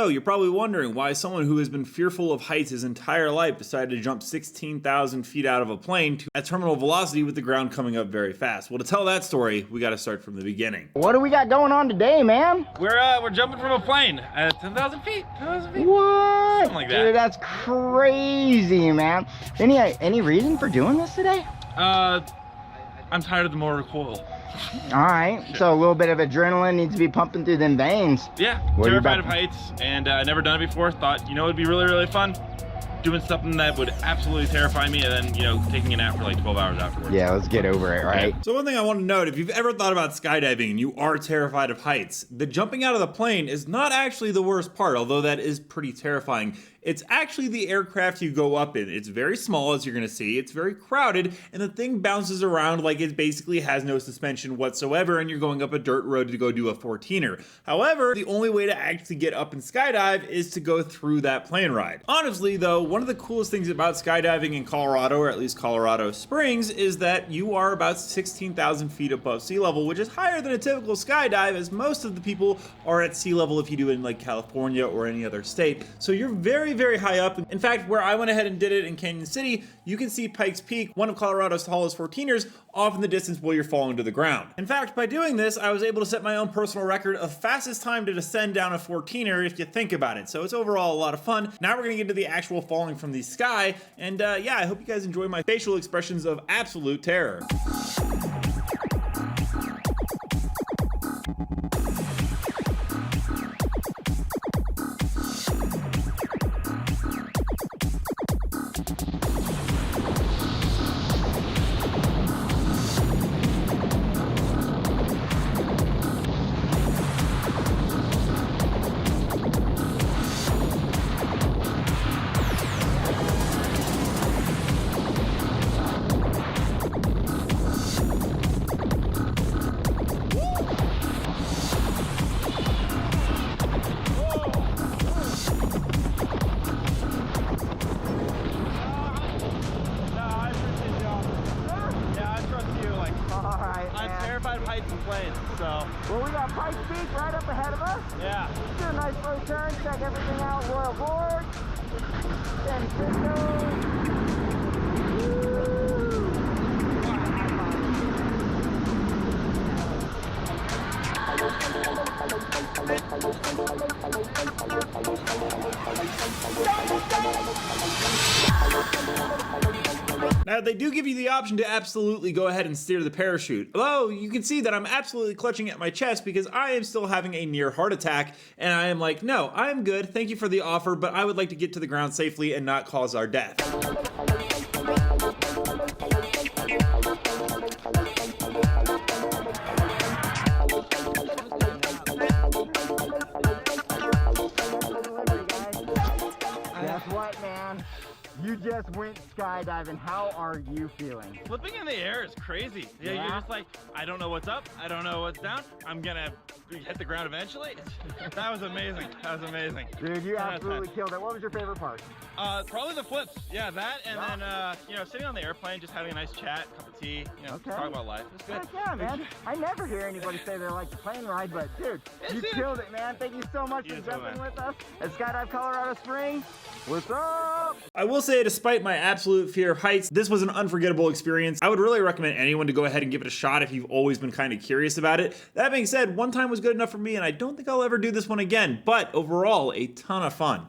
So, you're probably wondering why someone who has been fearful of heights his entire life decided to jump 16,000 feet out of a plane to a terminal velocity with the ground coming up very fast. Well, to tell that story, we gotta start from the beginning. What do we got going on today, man? We're jumping from a plane at 10,000 feet. 10,000 feet. What? Something like that. Dude, that's crazy, man. Any reason for doing this today? I'm tired of the motor coil. All right, so a little bit of adrenaline needs to be pumping through them veins. Yeah, What are you terrified about- of heights, and never done it before. Thought, it'd be really, really fun doing something that would absolutely terrify me, and then, taking a nap for like 12 hours afterwards. Yeah, let's get over it, right? So one thing I want to note, if you've ever thought about skydiving and you are terrified of heights, the jumping out of the plane is not actually the worst part, although that is pretty terrifying. It's actually the aircraft you go up in. It's very small, as you're going to see. It's very crowded, and the thing bounces around like it basically has no suspension whatsoever, and you're going up a dirt road to go do a 14er. However, the only way to actually get up and skydive is to go through that plane ride. Honestly, though, one of the coolest things about skydiving in Colorado, or at least Colorado Springs, is that you are about 16,000 feet above sea level, which is higher than a typical skydive, as most of the people are at sea level if you do it in like California or any other state. So you're very, very high up. In fact, where I went ahead and did it in Canyon City, you can see Pikes Peak, one of Colorado's tallest 14ers, off in the distance while you're falling to the ground. In fact, by doing this, I was able to set my own personal record of fastest time to descend down a 14er if you think about it. So it's overall a lot of fun. Now we're gonna get into the actual falling from the sky, and yeah, I hope you guys enjoy my facial expressions of absolute terror. I'm terrified of heights and planes, so. Well, we got Pikes Peak right up ahead of us. Yeah. Do a nice slow turn, check everything out. Royal Gorge, San Francisco. Now, they do give you the option to absolutely go ahead and steer the parachute. Although, you can see that I'm absolutely clutching at my chest because I am still having a near heart attack, and I am like, no, I'm good, thank you for the offer, but I would like to get to the ground safely and not cause our death. Guess what, man? You just went skydiving. How are you feeling? Flipping in the air is crazy. Yeah, Yeah? you're just like, I don't know what's up, I don't know what's down. I'm gonna hit the ground eventually. That was amazing. That was amazing. Dude, you 10 out of absolutely 10. killed it. What was your favorite part? Probably the flips. Yeah, that, and then sitting on the airplane, just having a nice chat, cup of tea, Okay. talk about life. It's good. Heck yeah, man. I never hear anybody say they like the plane ride, but dude, you dude. killed it, man. Thank you so much You for too, jumping man. with us at Skydive Colorado Springs. What's up? I will say, despite my absolute fear of heights, this was an unforgettable experience. I would really recommend anyone to go ahead and give it a shot if you've always been kind of curious about it. That being said, one time was good enough for me, and I don't think I'll ever do this one again, but overall, a ton of fun.